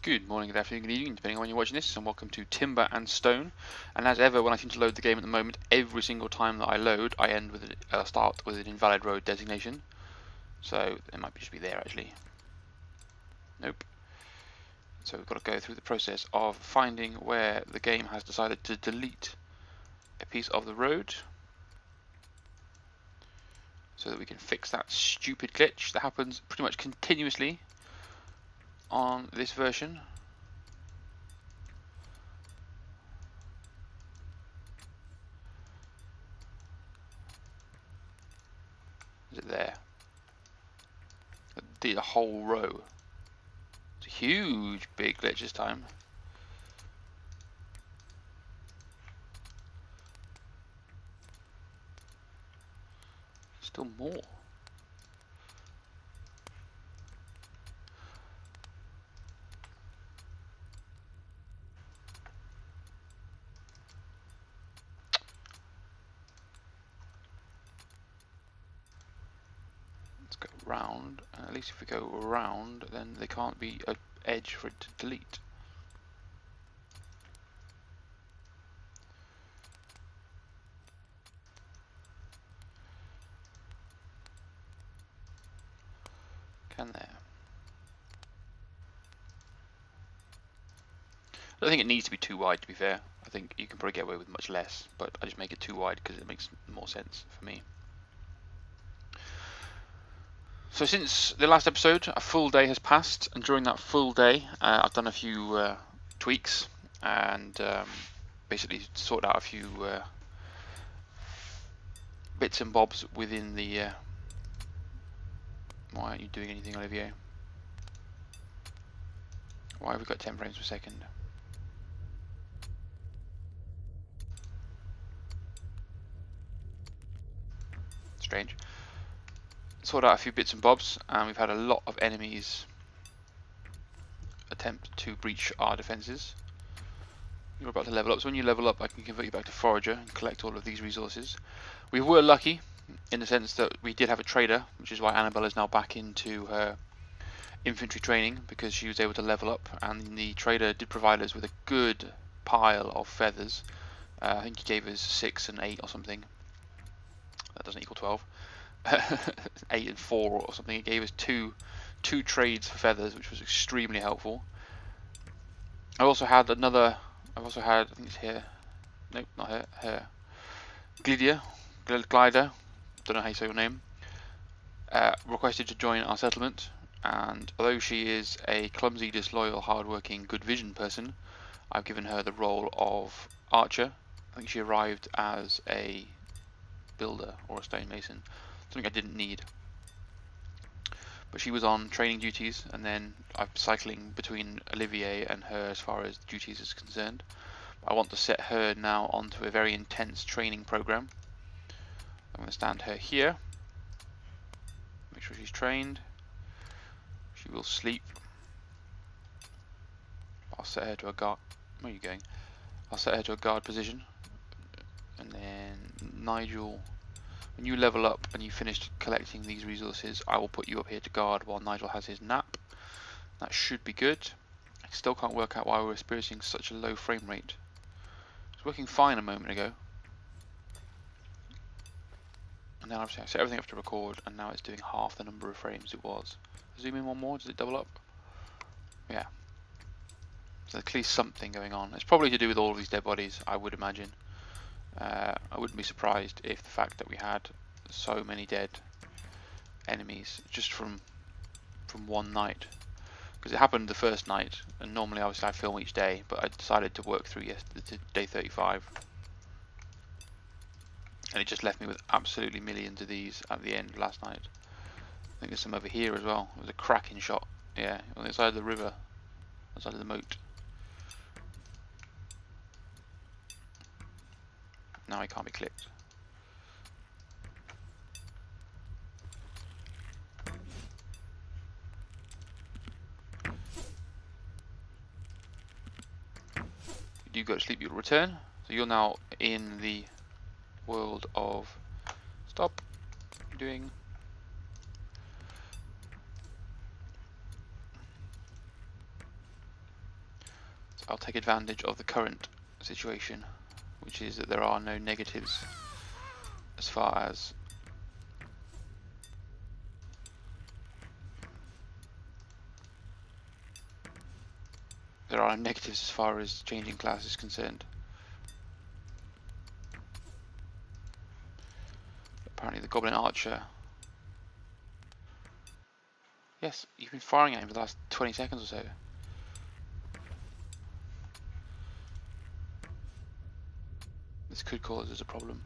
Good morning, good afternoon, good evening, depending on when you're watching this, and welcome to Timber and Stone. And as ever, when I seem to load the game at the moment, every single time that I load, I end with start with an invalid road designation. So it might just be there actually. Nope. So we've got to go through the process of finding where the game has decided to delete a piece of the road, so that we can fix that stupid glitch that happens pretty much continuously on this version. Is it there? The whole row. It's a huge big glitch this time. Still more. Let's go round, and at least if we go around, then there can't be an edge for it to delete. Can there? I don't think it needs to be too wide, to be fair. I think you can probably get away with much less, but I just make it too wide because it makes more sense for me. So since the last episode, a full day has passed, and during that full day, I've done a few tweaks and basically sorted out a few bits and bobs within the. Why aren't you doing anything, Olivier? Why have we got 10 frames per second? Strange. Sorted out a few bits and bobs, and we've had a lot of enemies attempt to breach our defences. You're about to level up, so when you level up I can convert you back to forager and collect all of these resources. We were lucky in the sense that we did have a trader, which is why Annabelle is now back into her infantry training, because she was able to level up, and the trader did provide us with a good pile of feathers. I think he gave us 6 and 8 or something. That doesn't equal 12. 8 and 4 or something. He gave us two trades for feathers, which was extremely helpful. I also had another. I think it's here. Nope, not here. Here. Glider. Don't know how you say your name. Requested to join our settlement, and although she is a clumsy, disloyal, hard-working, good vision person, I've given her the role of archer. I think she arrived as a builder or a stonemason. Something I didn't need. But she was on training duties, and then I'm cycling between Olivier and her as far as duties is concerned. I want to set her now onto a very intense training program. I'm going to stand her here, make sure she's trained. She will sleep. I'll set her to a guard. Where are you going? I'll set her to a guard position, and then Nigel, when you level up and you finished collecting these resources, I will put you up here to guard while Nigel has his nap. That should be good. I still can't work out why we're experiencing such a low frame rate. It was working fine a moment ago. And now I've set everything up to record, and now it's doing half the number of frames it was. Zoom in one more, does it double up? Yeah. So there's clearly something going on. It's probably to do with all of these dead bodies, I would imagine. I wouldn't be surprised if the fact that we had so many dead enemies just from one night, because it happened the first night, and normally obviously I film each day, but I decided to work through day 35, and it just left me with absolutely millions of these at the end last night. I think there's some over here as well. It was a cracking shot. Yeah, on the side of the river, on the side of the moat. Now it can't be clicked. You do go to sleep, you'll return. So you're now in the world of stop doing. I'll take advantage of the current situation, which is that there are no negatives as far as changing class is concerned. Apparently the Goblin Archer. Yes, you've been firing at him for the last 20 seconds or so. This could cause us a problem.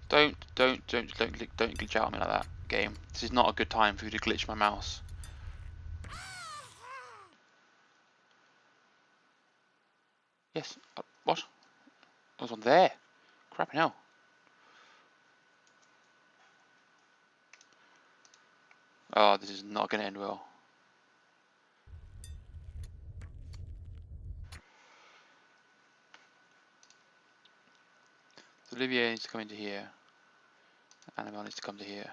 Don't glitch out on me like that, game. This is not a good time for you to glitch my mouse. Yes, what? There's one there. Crapping hell. Oh, this is not going to end well. So Olivier needs to come into here. Annabelle needs to come to here.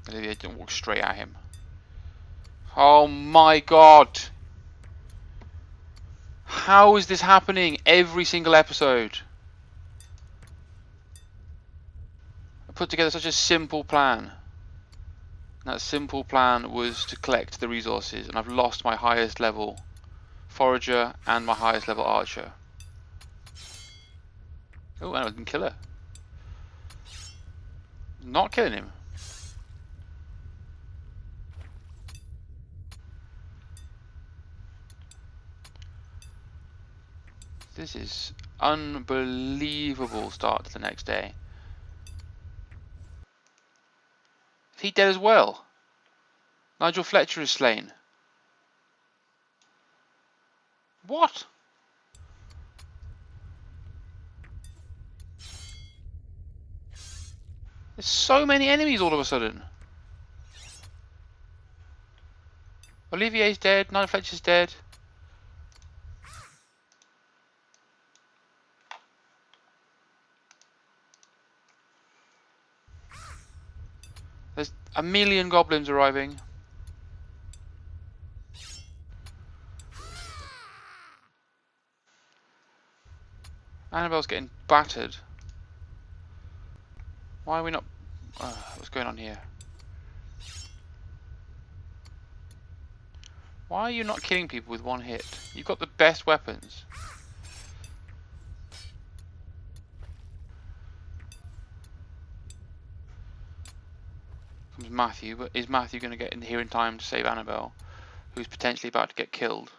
Olivier, don't walk straight at him. Oh my god! How is this happening every single episode? I put together such a simple plan. And that simple plan was to collect the resources, and I've lost my highest level forager and my highest level archer. Oh, and I didn't kill her. Not killing him. This is unbelievable start to the next day. Is he dead as well? Nigel Fletcher is slain. What? There's so many enemies all of a sudden. Olivier's dead, Nigel Fletcher's dead. There's a million goblins arriving. Annabelle's getting battered. Why are we not... what's going on here? Why are you not killing people with one hit? You've got the best weapons. Comes Matthew, but is Matthew going to get in here in time to save Annabelle, who's potentially about to get killed?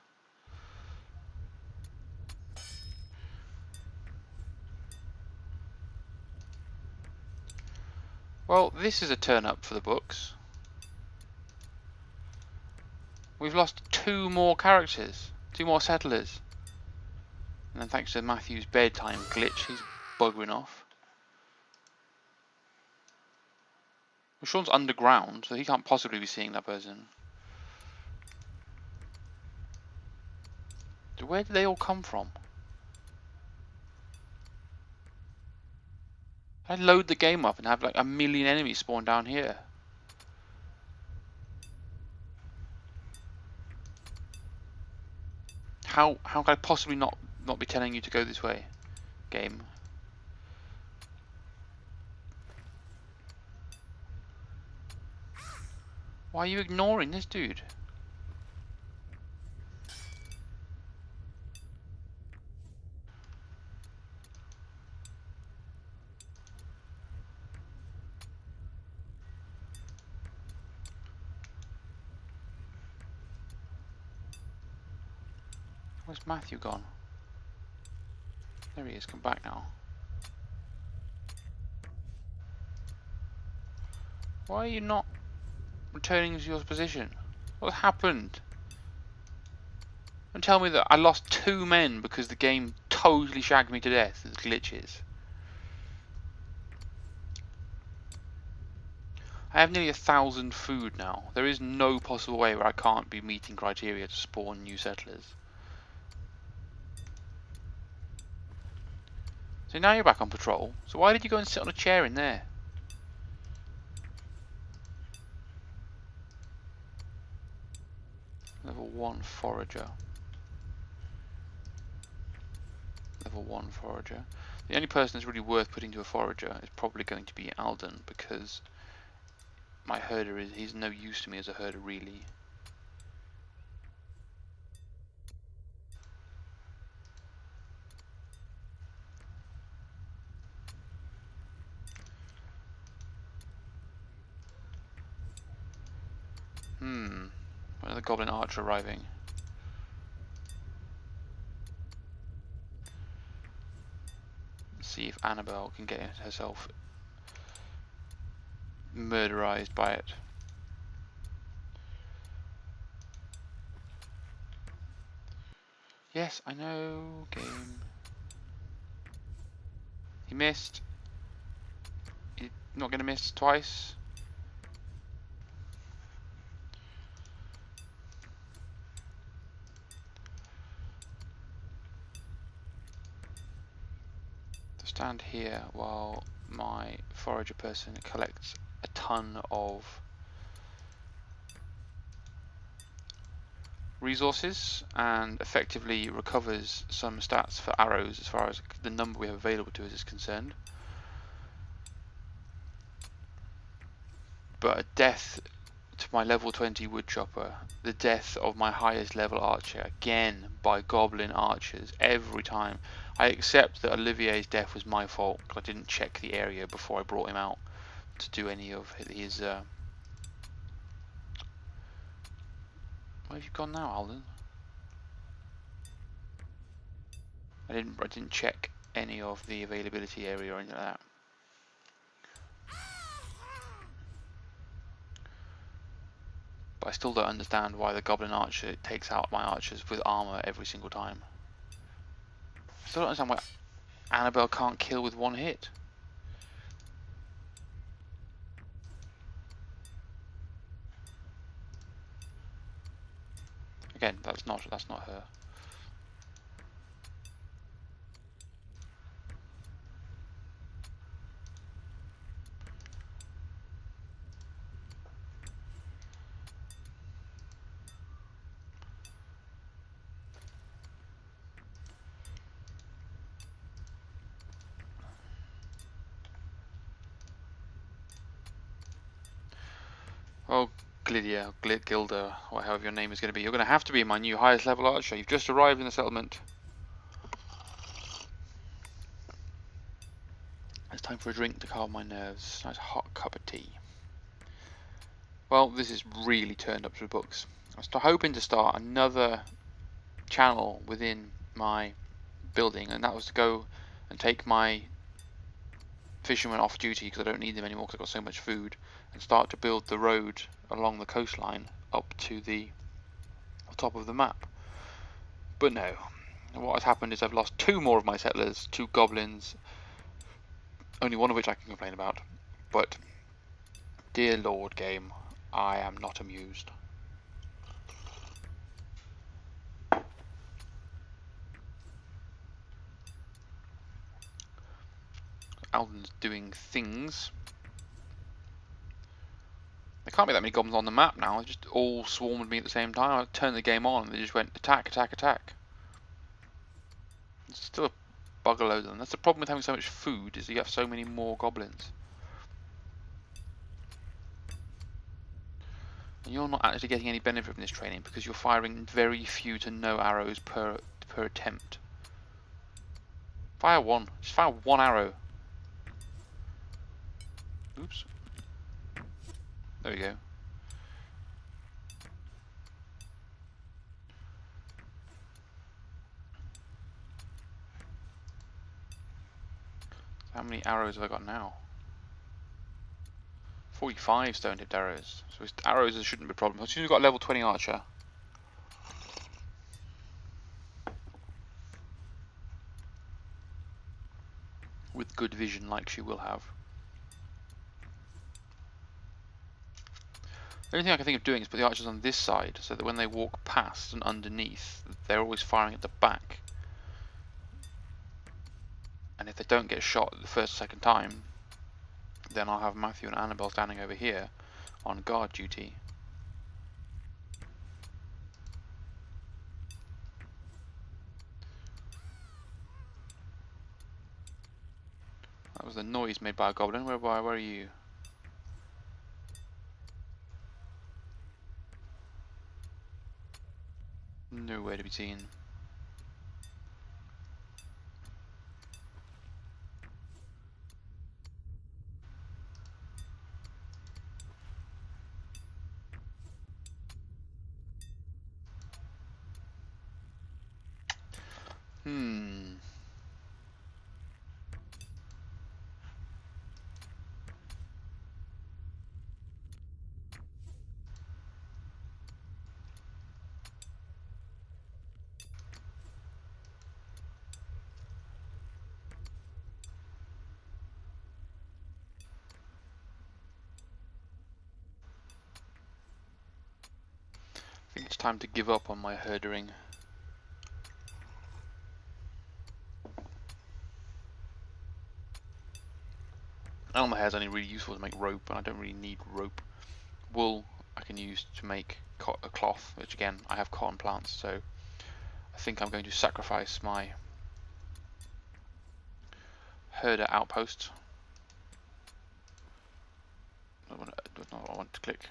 Well, this is a turn up for the books. We've lost 2 more characters, 2 more settlers. And then thanks to Matthew's bedtime glitch, he's buggering off. Well, Sean's underground, so he can't possibly be seeing that person. So where did they all come from? I load the game up and have like a million enemies spawn down here. How can I possibly not be telling you to go this way, game? Why are you ignoring this dude? Where's Matthew gone? There he is, come back now. Why are you not returning to your position? What happened? Don't tell me that I lost 2 men because the game totally shagged me to death with glitches. I have nearly 1,000 food now. There is no possible way where I can't be meeting criteria to spawn new settlers. So now you're back on patrol. So why did you go and sit on a chair in there? Level 1 forager. Level 1 forager. The only person that's really worth putting to a forager is probably going to be Alden, because my herder he's no use to me as a herder really. When are the goblin archer arriving? Let's see if Annabelle can get herself murderized by it. Yes, I know, game. He missed. He's not going to miss twice. To stand here while my forager person collects a ton of resources and effectively recovers some stats for arrows as far as the number we have available to us is concerned. But a death to my level 20 woodchopper, the death of my highest level archer, again by goblin archers every time. I accept that Olivier's death was my fault because I didn't check the area before I brought him out to do any of his where have you gone now, Alden? I didn't check any of the availability area or anything like that. But I still don't understand why the goblin archer takes out my archers with armor every single time. I still don't understand why Annabelle can't kill with one hit. Again, that's not her. Oh, Gilda, whatever your name is going to be, you're going to have to be my new highest level archer. You've just arrived in the settlement. It's time for a drink to calm my nerves. Nice hot cup of tea. Well, this is really turned up to the books. I was hoping to start another channel within my building, and that was to go and take my fishermen off duty because I don't need them anymore because I've got so much food, and start to build the road along the coastline up to the top of the map. But no, what has happened is I've lost 2 more of my settlers, 2 goblins, only one of which I can complain about. But dear Lord game, I am not amused. Alden's doing things. There can't be that many goblins on the map now. They just all swarmed at me at the same time. I turned the game on and they just went attack, attack, attack. There's still a bugger load of them. That's the problem with having so much food, is you have so many more goblins. And you're not actually getting any benefit from this training because you're firing very few to no arrows per attempt. Fire one. Just fire 1 arrow. Oops. There we go. How many arrows have I got now? 45 stone-tipped arrows. So arrows shouldn't be a problem. As soon as we've got a level 20 archer. With good vision like she will have. The only thing I can think of doing is put the archers on this side so that when they walk past and underneath, they're always firing at the back. And if they don't get shot the first or second time, then I'll have Matthew and Annabelle standing over here on guard duty. That was the noise made by a goblin. Where are you? Nowhere to be seen. Hmm. I think it's time to give up on my herdering. Animal hair is only really useful to make rope, and I don't really need rope. Wool I can use to make a cloth, which again, I have cotton plants, so I think I'm going to sacrifice my herder outpost. That's not what I want to click.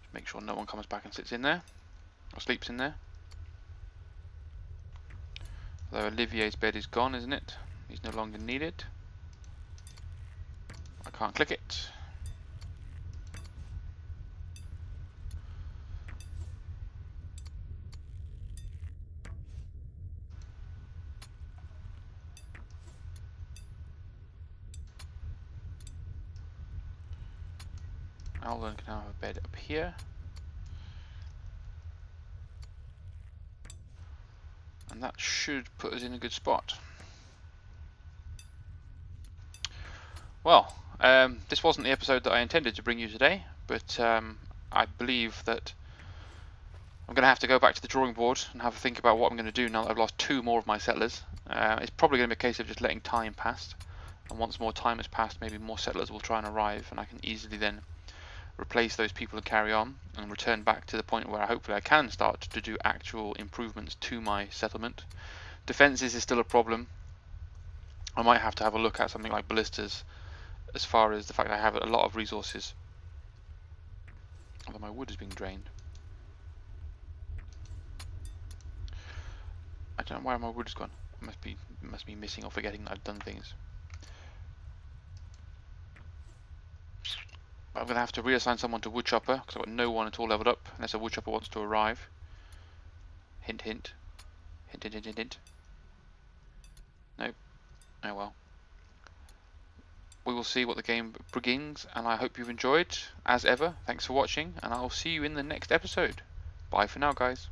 Just make sure no one comes back and sits in there, or sleeps in there. Although Olivier's bed is gone, isn't it? He's no longer needed. I can't click it. Alden can now have a bed up here. And that should put us in a good spot. Well, this wasn't the episode that I intended to bring you today, but I believe that I'm going to have to go back to the drawing board and have a think about what I'm going to do now that I've lost 2 more of my settlers. It's probably going to be a case of just letting time pass, and once more time has passed, maybe more settlers will try and arrive, and I can easily then replace those people and carry on and return back to the point where hopefully I can start to do actual improvements to my settlement. Defences is still a problem. I might have to have a look at something like ballistas, as far as the fact that I have a lot of resources, although my wood is being drained. I don't know where my wood has gone. It must be missing or forgetting that I've done things. I'm going to have to reassign someone to woodchopper because I've got no one at all leveled up unless a woodchopper wants to arrive. Hint, hint. Hint, hint, hint, hint, hint. Nope. Oh well. We will see what the game brings, and I hope you've enjoyed. As ever, thanks for watching, and I'll see you in the next episode. Bye for now, guys.